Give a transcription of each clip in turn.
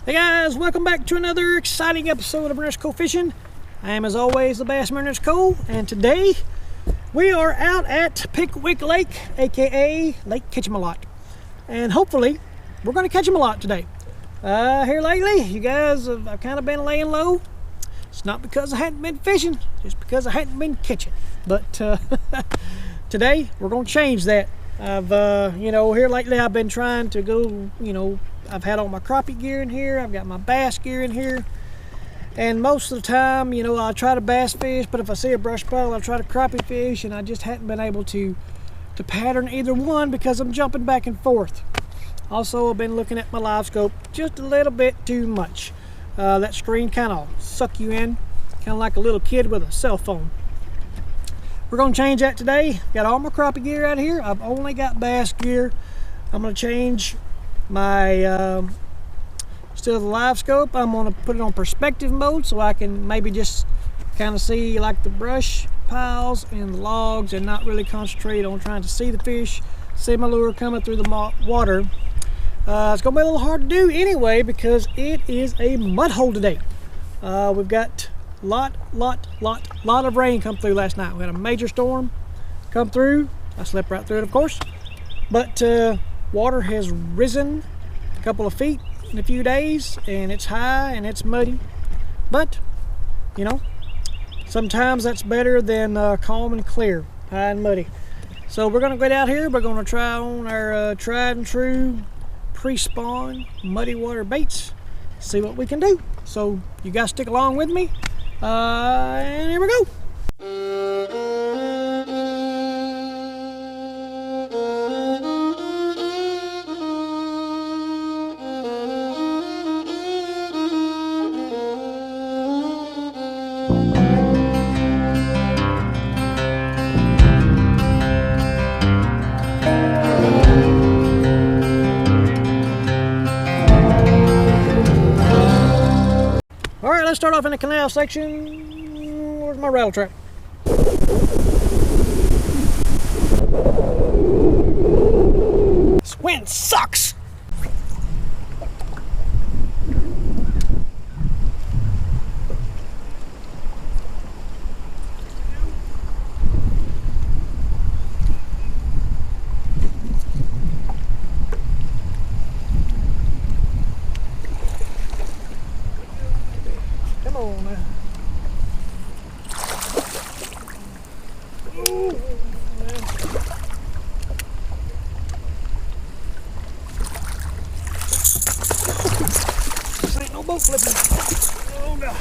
Hey guys, welcome back to another exciting episode of Ernest Cole Fishing. I am as always the Bassman Ernest Cole, and today we are out at Pickwick Lake, aka Lake Catch-em-a-lot. And hopefully we're going to catch them a lot today. Here lately, you guys, I've kind of been laying low. It's not because I hadn't been fishing, just because I hadn't been catching. But today we're going to change that. I've, here lately I've been trying to go, I've had all my crappie gear in here, I've got my bass gear in here, and most of the time, I'll try to bass fish, but if I see a brush pile, I'll try to crappie fish, and I just hadn't been able to pattern either one because I'm jumping back and forth. Also, I've been looking at my live scope just a little bit too much. That screen kind of suck you in, kind of like a little kid with a cell phone. We're going to change that today. Got all my crappie gear out here. I've only got bass gear. I'm going to change my still the live scope. I'm going to put it on perspective mode so I can maybe just kind of see like the brush piles and the logs and not really concentrate on trying to see the fish, see my lure coming through the water. It's going to be a little hard to do anyway because it is a mud hole today. We've got lot of rain come through last night. We had a major storm come through. I slept right through it, of course, but water has risen a couple of feet in a few days, and it's high and it's muddy, but sometimes that's better than calm and clear, high and muddy. So we're going to get out here. We're going to try on our tried and true pre-spawn muddy water baits, see what we can do. So you guys stick along with me, and here we go. Alright, let's start off in the canal section. Where's my rattle trap? This wind sucks! Come on now. Ooh, man. This ain't no boat flipping. Oh God.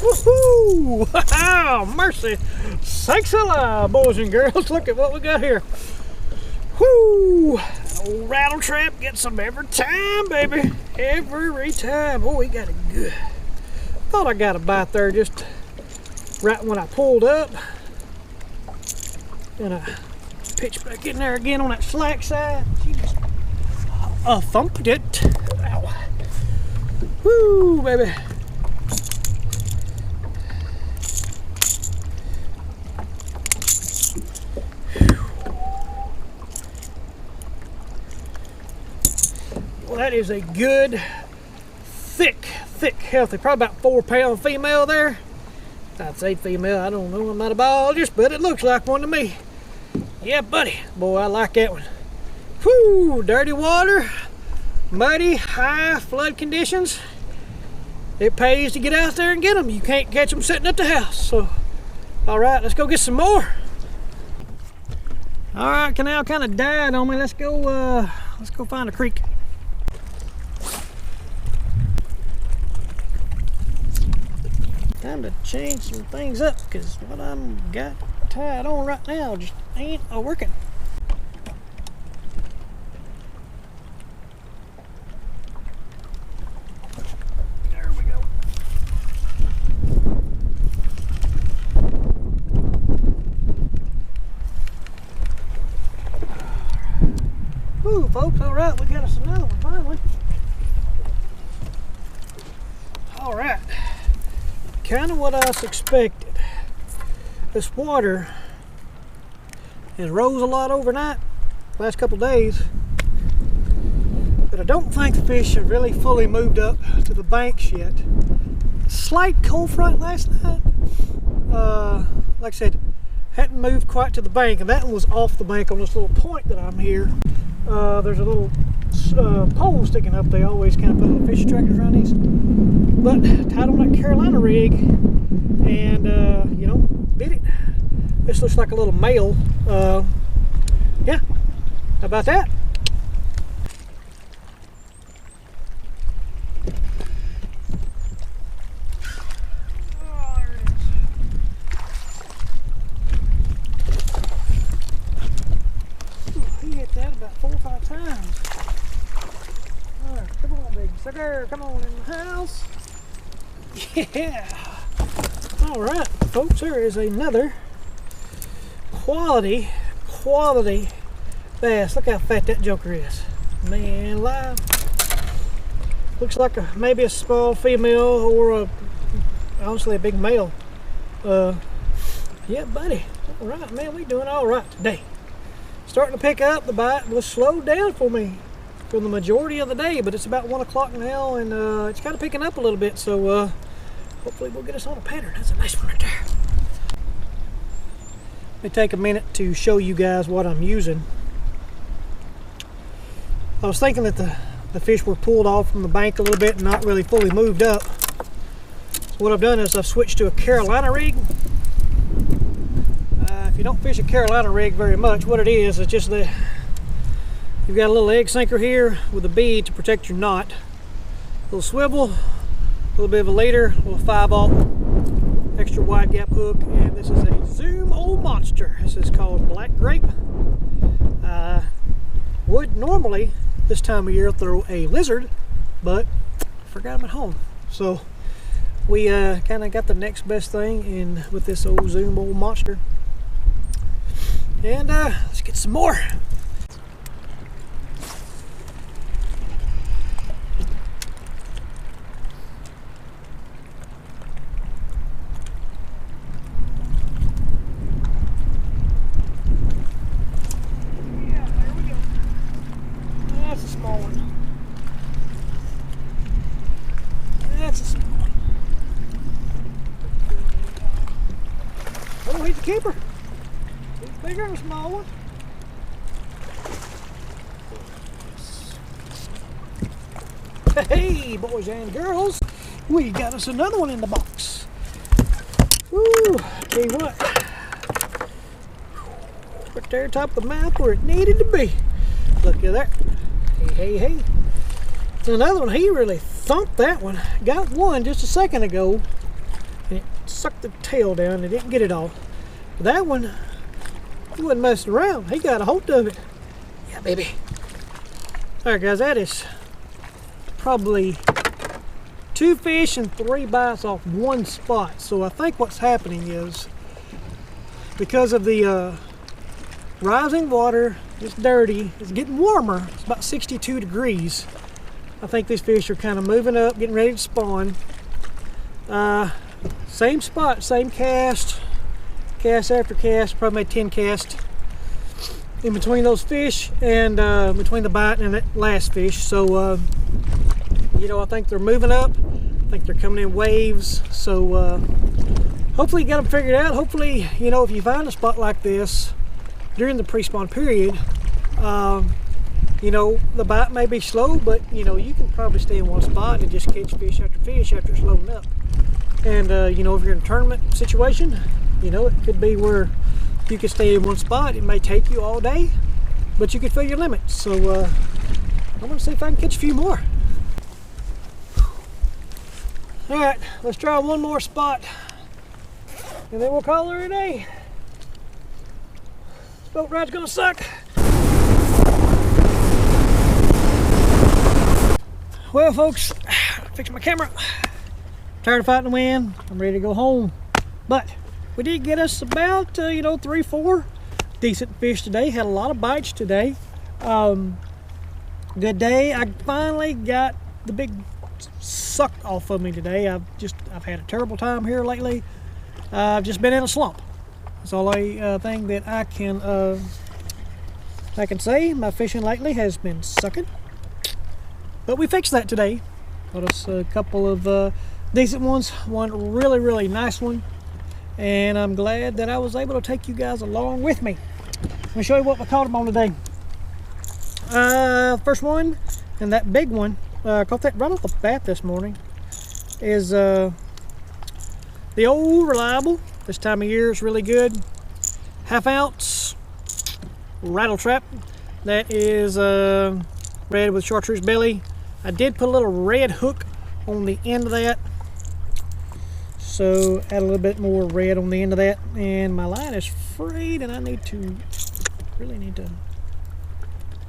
Woohoo! Wow, mercy. Sakes alive, boys and girls. Look at what we got here. Whoo! Old rattle trap gets them every time, baby. Every time. Oh, he got it good. Thought I got a bite there just right when I pulled up. And I pitched back in there again on that slack side. She just thumped it. Ow. Woo, baby. Well, that is a good, thick, healthy, probably about 4-pound female there. I'd say female, I don't know, I'm not a biologist, but it looks like one to me. Yeah, buddy. Boy, I like that one. Whoo, dirty water, muddy, high flood conditions. It pays to get out there and get them. You can't catch them sitting at the house. So, all right, let's go get some more. All right, canal kind of died on me. Let's go find a creek. Time to change some things up because what I'm got tied on right now just ain't working. There we go. Woo, folks, all right, we got us another one finally. All right. Kind of what I expected. This water has rose a lot overnight, last couple days. But but I don't think the fish have really fully moved up to the banks yet. Slight cold front last night. Like I said, hadn't moved quite to the bank, and that one was off the bank on this little point that I'm here. There's a little pole sticking up. They always kind of put little fish trackers around these. But tied on that Carolina rig, and you know, bit it. This looks like a little male. Yeah, how about that? That about 4 or 5 times. Alright, come on, big sucker, come on in the house. Yeah. Alright, folks, there is another quality bass. Look how fat that joker is. Man alive. Looks like maybe a small female or honestly a big male. Yeah, buddy. Alright, man, we doing alright today. Starting to pick up. The bite was slowed down for me for the majority of the day, but it's about 1 o'clock now, and it's kind of picking up a little bit, so hopefully we'll get us on a pattern. That's a nice one right there. Let me take a minute to show you guys what I'm using. I was thinking that the fish were pulled off from the bank a little bit and not really fully moved up. So what I've done is I've switched to a Carolina rig. If you don't fish a Carolina rig very much, what it is just that you've got a little egg sinker here with a bead to protect your knot, a little swivel, a little bit of a leader, a little 5/0 extra wide gap hook, and this is a Zoom old monster. This is called Black Grape. Would normally this time of year throw a lizard, but I forgot them at home, so we kind of got the next best thing in with this old Zoom old monster. And let's get some more. Yeah, there we go. That's a small one. That's a small one. Oh, he's a keeper. Bigger and small one. Hey, boys and girls, we got us another one in the box. Woo! Tell you what, right there, top of the mouth where it needed to be. Look at that. Hey, hey, hey. It's another one. He really thumped that one. Got one just a second ago, and it sucked the tail down and didn't get it all. But that one, he wasn't messing around. He got a hold of it. Yeah, baby. Alright, guys, that is probably 2 fish and 3 bites off one spot. So I think what's happening is because of the rising water, it's dirty, it's getting warmer. It's about 62 degrees. I think these fish are kind of moving up, getting ready to spawn. Same spot, same cast. Cast after cast, probably made 10 casts in between those fish and between the bite and that last fish. So, you know, I think they're moving up. I think they're coming in waves. So, hopefully you got them figured out. Hopefully, you know, if you find a spot like this during the pre-spawn period, you know, the bite may be slow, but, you know, you can probably stay in one spot and just catch fish after it's loading up. And, you know, if you're in a tournament situation, you know, it could be where you could stay in one spot. It may take you all day, but you could fill your limits. So I'm going to see if I can catch a few more. All right, let's try one more spot, and then we'll call her a day. This boat ride's going to suck. Well, folks, fix my camera. Tired of fighting the wind. I'm ready to go home. But we did get us about, you know, 3 or 4 decent fish today. Had a lot of bites today. Good day. I finally got the big suck off of me today. I've had a terrible time here lately. I've just been in a slump. That's all thing that I can say. My fishing lately has been sucking. But we fixed that today. Got us a couple of decent ones, one really nice one, and I'm glad that I was able to take you guys along with me. Let me show you what we caught them on today. First one, and that big one, caught that right off the bat this morning, is the old reliable. This time of year it's really good. 1/2 ounce rattle trap. That is red with chartreuse belly. I did put a little red hook on the end of that, so add a little bit more red on the end of that. And my line is frayed, and I really need to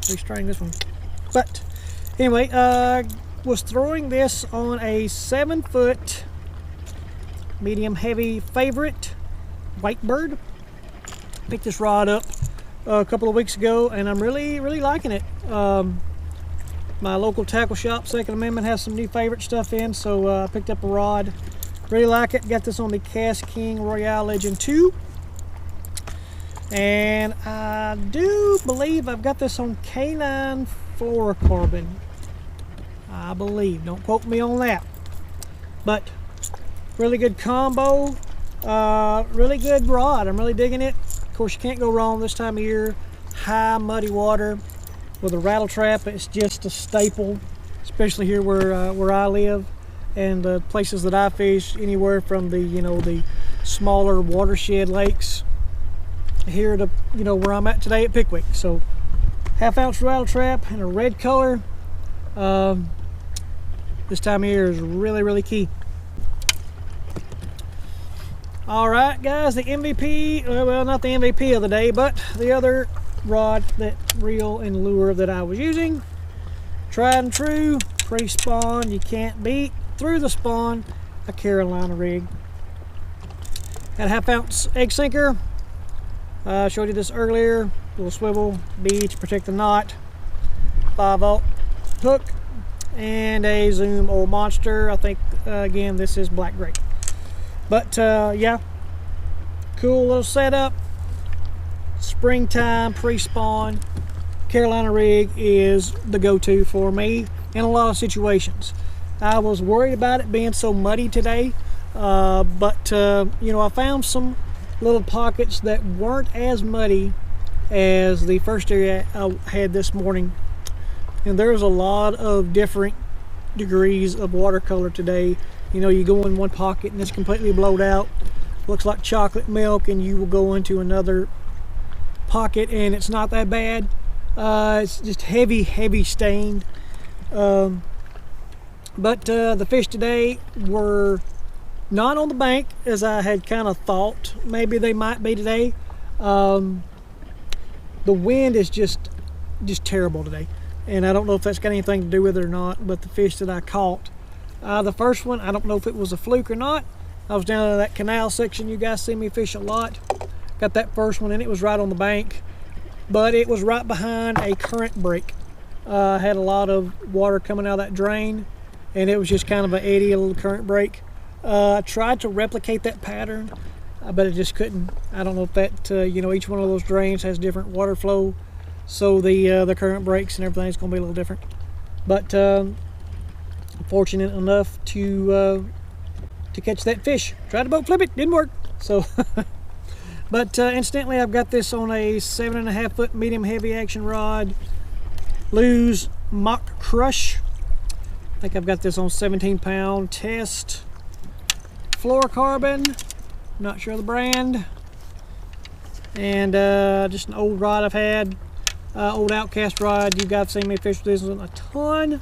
restring this one. But anyway, was throwing this on a 7-foot medium heavy favorite white bird. Picked this rod up a couple of weeks ago, and I'm really liking it. My local tackle shop, Second Amendment, has some new favorite stuff in, so I picked up a rod. Really like it. Got this on the Cast King Royale Legend 2. And I do believe I've got this on K9 fluorocarbon. I believe. Don't quote me on that. But really good combo. Really good rod. I'm really digging it. Of course, you can't go wrong this time of year. High, muddy water with a rattle trap. It's just a staple, especially here where I live and the places that I fish, anywhere from the the smaller watershed lakes here to where I'm at today at Pickwick. So 1/2 ounce rattle trap in a red color. This time of year is really key. All right, guys, the MVP, well, not the MVP of the day, but the other rod, that reel and lure that I was using. Tried and true, pre-spawn, you can't beat. Through the spawn, a Carolina rig. Got a 1/2 ounce egg sinker. I showed you this earlier. Little swivel, bead to protect the knot. 5-aught hook, and a Zoom old monster. I think, again, this is black grape. But yeah, cool little setup. Springtime pre-spawn Carolina rig is the go-to for me in a lot of situations. I was worried about it being so muddy today, but I found some little pockets that weren't as muddy as the first area I had this morning, and there's a lot of different degrees of watercolor today. You go in one pocket and it's completely blowed out, looks like chocolate milk, and you will go into another pocket and it's not that bad. It's just heavy stained. But the fish today were not on the bank as I had kind of thought maybe they might be today. The wind is just terrible today, and I don't know if that's got anything to do with it or not, but the fish that I caught, the first one, I don't know if it was a fluke or not. I was down in that canal section you guys see me fish a lot. Got that first one and it was right on the bank, but it was right behind a current break. Had a lot of water coming out of that drain, and it was just kind of an eddy, a little current break. I tried to replicate that pattern, but it just couldn't. I don't know if that, each one of those drains has different water flow, so the current breaks and everything is going to be a little different. But fortunate enough to catch that fish. Tried to boat flip it, didn't work. So, but incidentally, I've got this on a 7.5 foot medium heavy action rod, Lew's Mock Crush. I think I've got this on 17-pound test fluorocarbon. Not sure of the brand. And just an old rod I've had, old Outcast rod. You guys have seen me fish with this one a ton.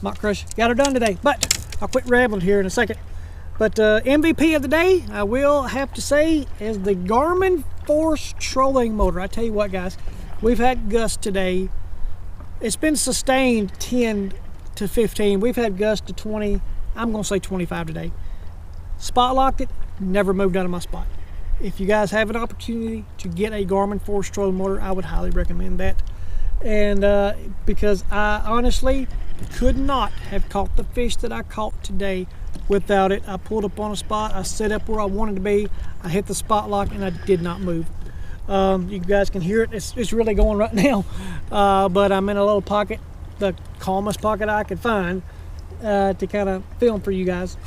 Mock Crush, got her done today, but I'll quit rambling here in a second. But MVP of the day, I will have to say, is the Garmin Force trolling motor. I tell you what, guys, we've had gusts today. It's been sustained 10 to 15. We've had gusts to 20. I'm going to say 25 today. Spot locked it, never moved out of my spot. If you guys have an opportunity to get a Garmin Force trolling motor, I would highly recommend that. And because I honestly could not have caught the fish that I caught today without it. I pulled up on a spot, I set up where I wanted to be, I hit the spot lock, and I did not move. You guys can hear it. It's really going right now, but I'm in a little pocket, the calmest pocket I could find, to kind of film for you guys.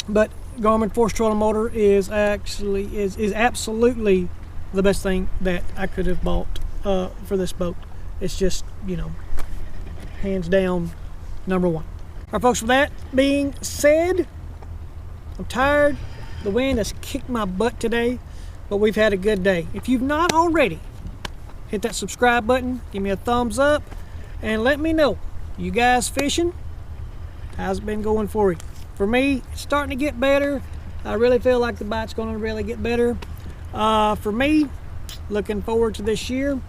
But Garmin force trolling motor is absolutely the best thing that I could have bought for this boat. It's just, you know, hands down #1. All right, folks, with that being said, I'm tired. The wind has kicked my butt today, but we've had a good day. If you've not already, hit that subscribe button, give me a thumbs up, and let me know, you guys fishing? How's it been going for you? For me, it's starting to get better. I really feel like the bite's going to really get better. For me, looking forward to this year.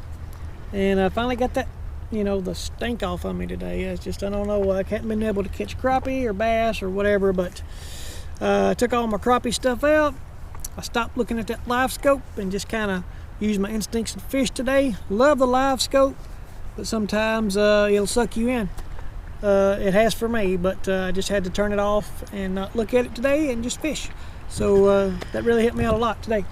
And I finally got that, you know, the stink off of me today. It's just, I don't know, I haven't been able to catch crappie or bass or whatever, but I took all my crappie stuff out. I stopped looking at that live scope and just kind of used my instincts to fish today. Love the live scope, but sometimes it'll suck you in. It has for me, but I just had to turn it off and not look at it today and just fish. So that really helped me out a lot today.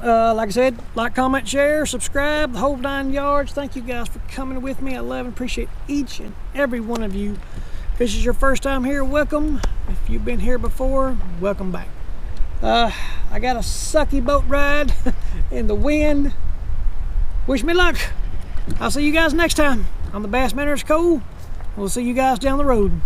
Like I said, like, comment, share, subscribe, the whole 9 yards. Thank you guys for coming with me. I love and appreciate each and every one of you. If this is your first time here, welcome. If you've been here before, welcome back. I got a sucky boat ride in the wind. Wish me luck. I'll see you guys next time on the Bassman Ernest Cole. We'll see you guys down the road.